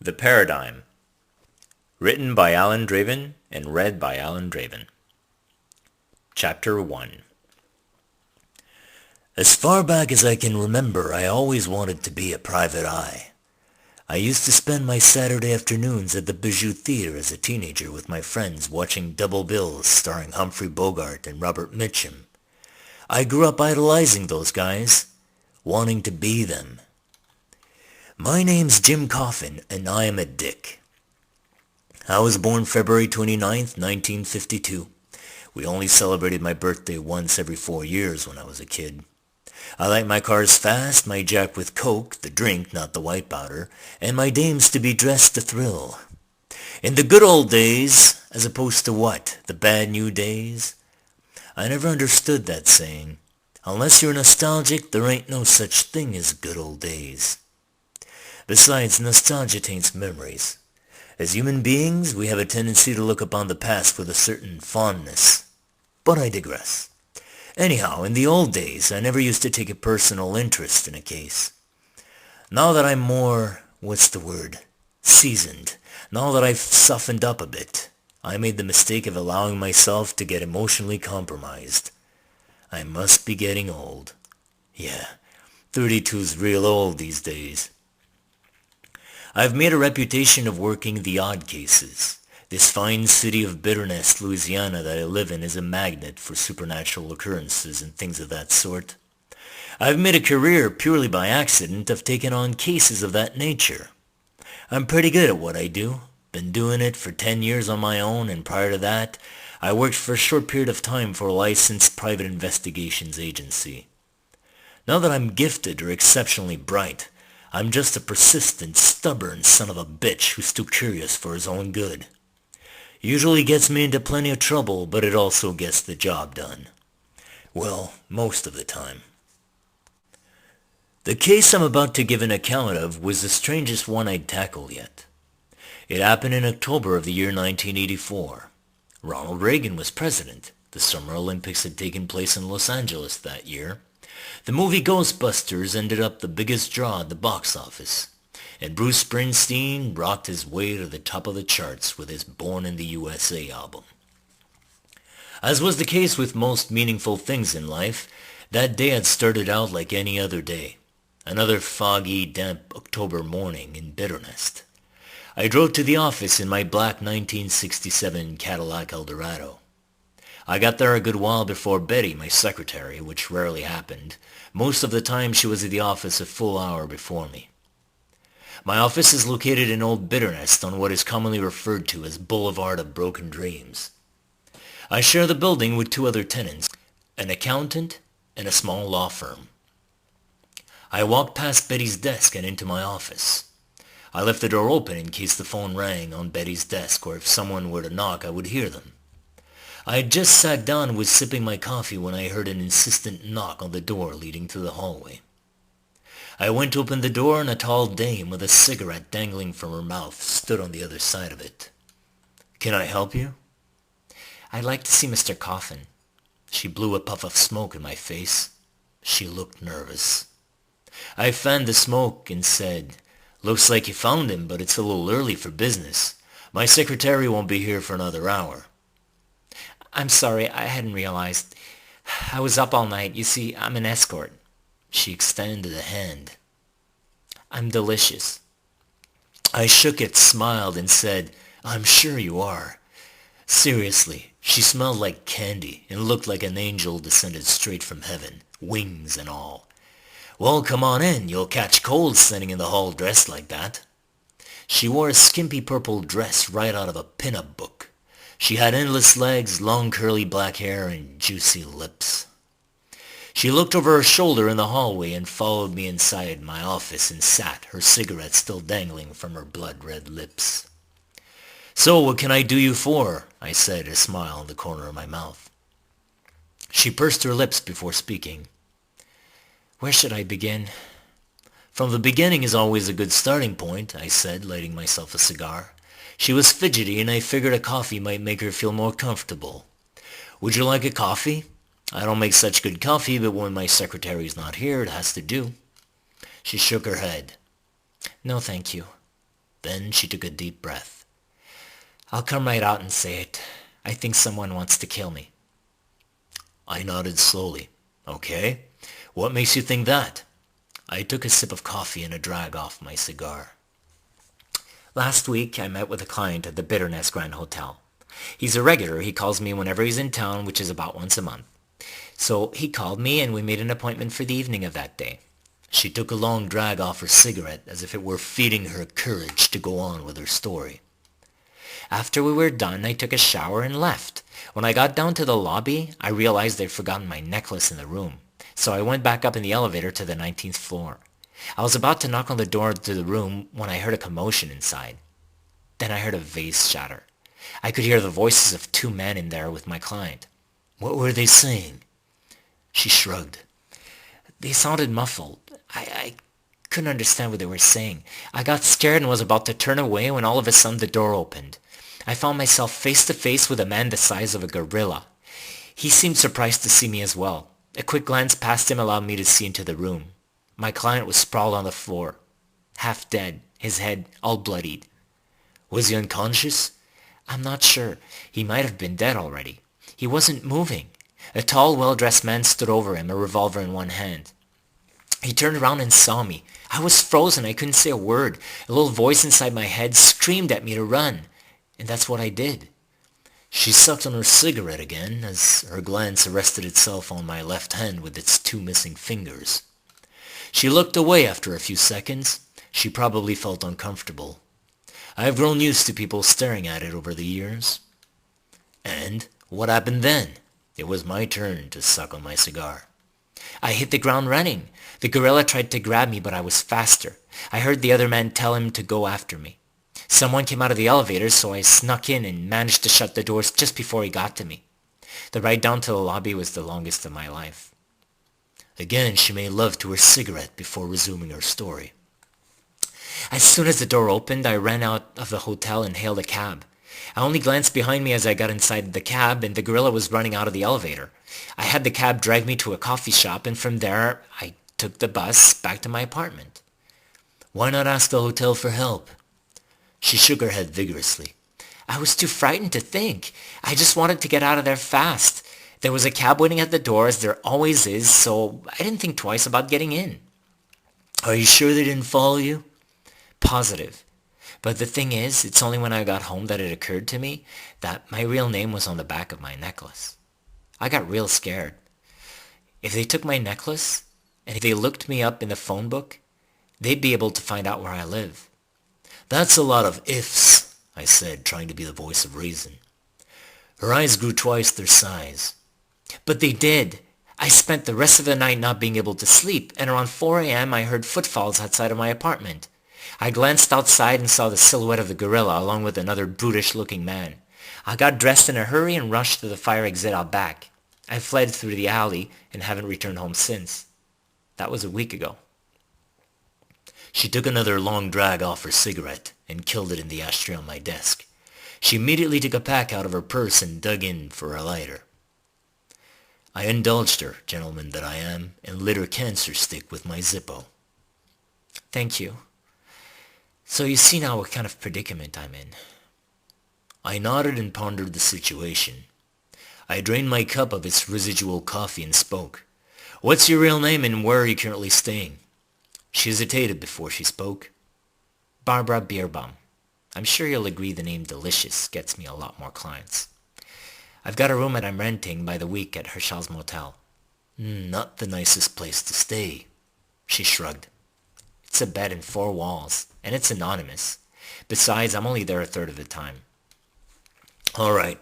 The Paradigm. Written by Alan Draven and read by Alan Draven. Chapter 1. As far back as I can remember, I always wanted to be a private eye. I used to spend my Saturday afternoons at the Bijou Theater as a teenager with my friends watching double bills starring Humphrey Bogart and Robert Mitchum. I grew up idolizing those guys, wanting to be them. My name's Jim Coffin, and I am a dick. I was born February 29th, 1952. We only celebrated my birthday once every 4 years when I was a kid. I like my cars fast, my jack with Coke, the drink, not the white powder, and my dames to be dressed to thrill. In the good old days, as opposed to what? The bad new days? I never understood that saying. Unless you're nostalgic, there ain't no such thing as good old days. Besides, nostalgia taints memories. As human beings, we have a tendency to look upon the past with a certain fondness. But I digress. Anyhow, in the old days, I never used to take a personal interest in a case. Now that I'm more, seasoned, now that I've softened up a bit, I made the mistake of allowing myself to get emotionally compromised. I must be getting old. Yeah, 32's real old these days. I've made a reputation of working the odd cases. This fine city of Bitterness, Louisiana that I live in is a magnet for supernatural occurrences and things of that sort. I've made a career purely by accident of taking on cases of that nature. I'm pretty good at what I do. Been doing it for 10 years on my own, and prior to that, I worked for a short period of time for a licensed private investigations agency. Not that I'm gifted or exceptionally bright. I'm just a persistent, stubborn son of a bitch who's too curious for his own good. Usually gets me into plenty of trouble, but it also gets the job done. Well, most of the time. The case I'm about to give an account of was the strangest one I'd tackled yet. It happened in October of the year 1984. Ronald Reagan was president. The Summer Olympics had taken place in Los Angeles that year. The movie Ghostbusters ended up the biggest draw at the box office, and Bruce Springsteen rocked his way to the top of the charts with his Born in the USA album. As was the case with most meaningful things in life, that day had started out like any other day. Another foggy, damp October morning in Bitterness. I drove to the office in my black 1967 Cadillac Eldorado. I got there a good while before Betty, my secretary, which rarely happened. Most of the time she was at the office a full hour before me. My office is located in Old Bitterness on what is commonly referred to as Boulevard of Broken Dreams. I share the building with two other tenants, an accountant and a small law firm. I walked past Betty's desk and into my office. I left the door open in case the phone rang on Betty's desk, or if someone were to knock I would hear them. I had just sat down and was sipping my coffee when I heard an insistent knock on the door leading to the hallway. I went to open the door, and a tall dame with a cigarette dangling from her mouth stood on the other side of it. "Can I help you?" "I'd like to see Mr. Coffin." She blew a puff of smoke in my face. She looked nervous. I fanned the smoke and said, "Looks like you found him, but it's a little early for business. My secretary won't be here for another hour." "I'm sorry, I hadn't realized. I was up all night. You see, I'm an escort." She extended a hand. "I'm delicious." I shook it, smiled, and said, "I'm sure you are." Seriously, she smelled like candy and looked like an angel descended straight from heaven, wings and all. "Well, come on in. You'll catch cold standing in the hall dressed like that." She wore a skimpy purple dress right out of a pin-up book. She had endless legs, long curly black hair, and juicy lips. She looked over her shoulder in the hallway and followed me inside my office and sat, her cigarette still dangling from her blood-red lips. "So, what can I do you for?" I said, a smile in the corner of my mouth. She pursed her lips before speaking. "Where should I begin?" "From the beginning is always a good starting point," I said, lighting myself a cigar. She was fidgety, and I figured a coffee might make her feel more comfortable. "Would you like a coffee? I don't make such good coffee, but when my secretary's not here, it has to do." She shook her head. "No, thank you." Then she took a deep breath. "I'll come right out and say it. I think someone wants to kill me." I nodded slowly. "Okay. What makes you think that?" I took a sip of coffee and a drag off my cigar. "Last week, I met with a client at the Bitterness Grand Hotel. He's a regular. He calls me whenever he's in town, which is about once a month. So he called me, and we made an appointment for the evening of that day." She took a long drag off her cigarette, as if it were feeding her courage to go on with her story. "After we were done, I took a shower and left. When I got down to the lobby, I realized I'd forgotten my necklace in the room. So I went back up in the elevator to the 19th floor. I was about to knock on the door to the room when I heard a commotion inside. Then I heard a vase shatter. I could hear the voices of two men in there with my client." "What were they saying?" She shrugged. "They sounded muffled. I couldn't understand what they were saying. I got scared and was about to turn away when all of a sudden the door opened. I found myself face to face with a man the size of a gorilla. He seemed surprised to see me as well. A quick glance past him allowed me to see into the room. My client was sprawled on the floor, half dead, his head all bloodied." "Was he unconscious?" "I'm not sure. He might have been dead already. He wasn't moving. A tall, well-dressed man stood over him, a revolver in one hand. He turned around and saw me. I was frozen. I couldn't say a word. A little voice inside my head screamed at me to run. And that's what I did." She sucked on her cigarette again, as her glance arrested itself on my left hand with its two missing fingers. She looked away after a few seconds. She probably felt uncomfortable. I have grown used to people staring at it over the years. "And what happened then?" It was my turn to suck on my cigar. "I hit the ground running. The gorilla tried to grab me, but I was faster. I heard the other man tell him to go after me. Someone came out of the elevator, so I snuck in and managed to shut the doors just before he got to me. The ride down to the lobby was the longest of my life." Again she made love to her cigarette before resuming her story. "As soon as the door opened, I ran out of the hotel and hailed a cab. I only glanced behind me as I got inside the cab, and the gorilla was running out of the elevator. I had the cab drag me to a coffee shop, and from there I took the bus back to my apartment." "Why not ask the hotel for help?" She shook her head vigorously. "I was too frightened to think. I just wanted to get out of there fast. There was a cab waiting at the door, as there always is, so I didn't think twice about getting in." "Are you sure they didn't follow you?" "Positive. But the thing is, it's only when I got home that it occurred to me that my real name was on the back of my necklace. I got real scared. If they took my necklace, and if they looked me up in the phone book, they'd be able to find out where I live." "That's a lot of ifs," I said, trying to be the voice of reason. Her eyes grew twice their size. "But they did. I spent the rest of the night not being able to sleep, and around 4 a.m. I heard footfalls outside of my apartment. I glanced outside and saw the silhouette of the gorilla along with another brutish-looking man. I got dressed in a hurry and rushed to the fire exit out back. I fled through the alley and haven't returned home since. That was a week ago." She took another long drag off her cigarette and killed it in the ashtray on my desk. She immediately took a pack out of her purse and dug in for a lighter. I indulged her, gentleman that I am, and lit her cancer stick with my Zippo. "Thank you. So you see now what kind of predicament I'm in." I nodded and pondered the situation. I drained my cup of its residual coffee and spoke. "What's your real name and where are you currently staying?" She hesitated before she spoke. "Barbara Beerbaum. I'm sure you'll agree the name Delicious gets me a lot more clients. I've got a room that I'm renting by the week at Herschel's Motel." "Not the nicest place to stay." She shrugged. "It's a bed and 4 walls, and it's anonymous. Besides, I'm only there a third of the time." "All right.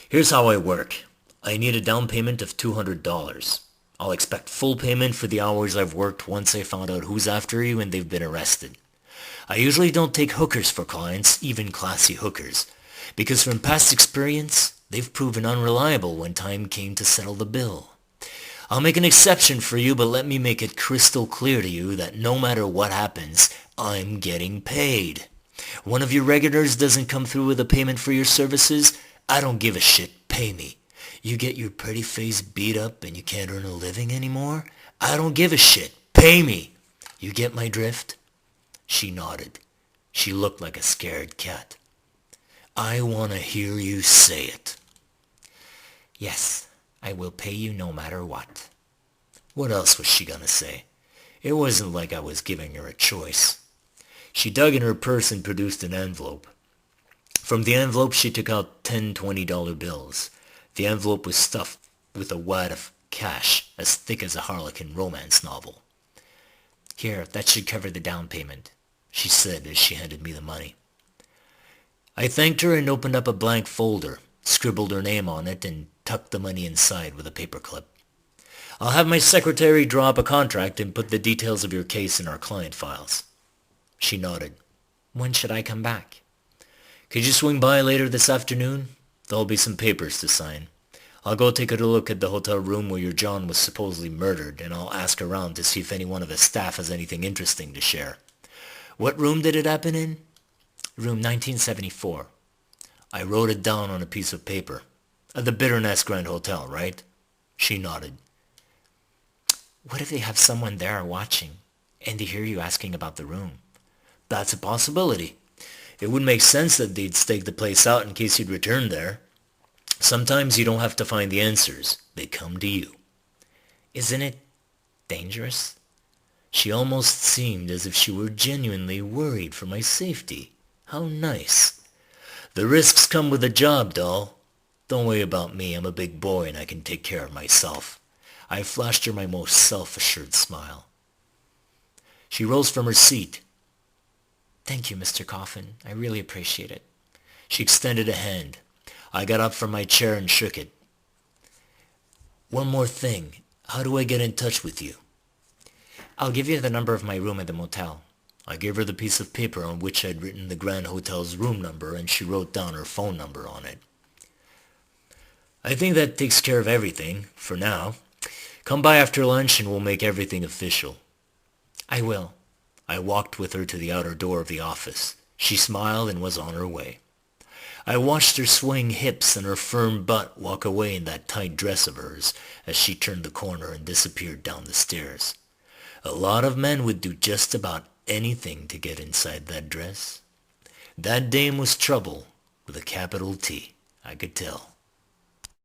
Here's how I work. I need a down payment of $200. I'll expect full payment for the hours I've worked once I found out who's after you and they've been arrested. I usually don't take hookers for clients, even classy hookers, because from past experience, they've proven unreliable when time came to settle the bill. I'll make an exception for you, but let me make it crystal clear to you that no matter what happens, I'm getting paid. One of your regulars doesn't come through with a payment for your services, I don't give a shit, pay me. You get your pretty face beat up and you can't earn a living anymore? I don't give a shit, pay me. You get my drift?" She nodded. She She looked like a scared cat. I want to hear you say it. Yes, I will pay you no matter what. What else was she gonna say? It wasn't like I was giving her a choice. She dug in her purse and produced an envelope. From the envelope she took out 10 $20 bills. The envelope was stuffed with a wad of cash as thick as a Harlequin romance novel. Here, that should cover the down payment, she said as she handed me the money. I thanked her and opened up a blank folder, scribbled her name on it, and tucked the money inside with a paperclip. I'll have my secretary draw up a contract and put the details of your case in our client files. She nodded. When should I come back? Could you swing by later this afternoon? There'll be some papers to sign. I'll go take a look at the hotel room where your John was supposedly murdered, and I'll ask around to see if any one of the staff has anything interesting to share. What room did it happen in? Room 1974. I wrote it down on a piece of paper. At the Bitterness Grand Hotel, right? She nodded. What if they have someone there watching, and they hear you asking about the room? That's a possibility. It would make sense that they'd stake the place out in case you'd return there. Sometimes you don't have to find the answers. They come to you. Isn't it dangerous? She almost seemed as if she were genuinely worried for my safety. How nice. The risks come with the job, doll. Don't worry about me. I'm a big boy and I can take care of myself. I flashed her my most self-assured smile. She rose from her seat. Thank you, Mr. Coffin. I really appreciate it. She extended a hand. I got up from my chair and shook it. One more thing. How do I get in touch with you? I'll give you the number of my room at the motel. I gave her the piece of paper on which I'd written the Grand Hotel's room number, and she wrote down her phone number on it. I think that takes care of everything, for now. Come by after lunch and we'll make everything official. I will. I walked with her to the outer door of the office. She smiled and was on her way. I watched her swaying hips and her firm butt walk away in that tight dress of hers as she turned the corner and disappeared down the stairs. A lot of men would do just about anything to get inside that dress. That dame was trouble with a capital T, I could tell.